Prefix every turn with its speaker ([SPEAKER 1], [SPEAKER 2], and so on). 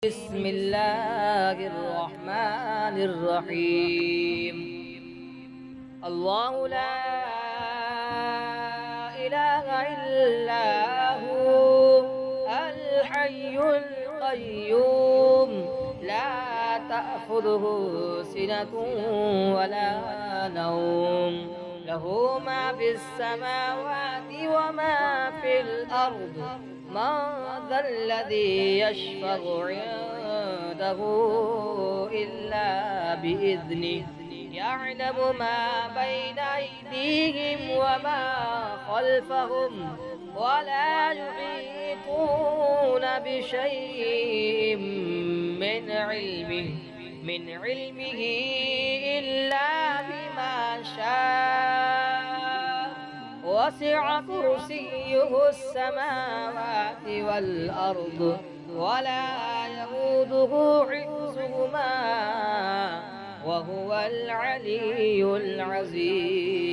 [SPEAKER 1] بسم الله الرحمن الرحيم. الله لا إله إلا هو الحي القيوم لا تأخذه سنة ولا نوم له ما في السماوات وما في الأرض من ذا الذي يشفع عنده إلا بإذنه يعلم ما بين أيديهم وما خلفهم ولا يحيطون بشيء من علمه إلا بما شاء وسع كرسيه السماوات والأرض ولا يؤوده حفظهما وهو العلي العظيم.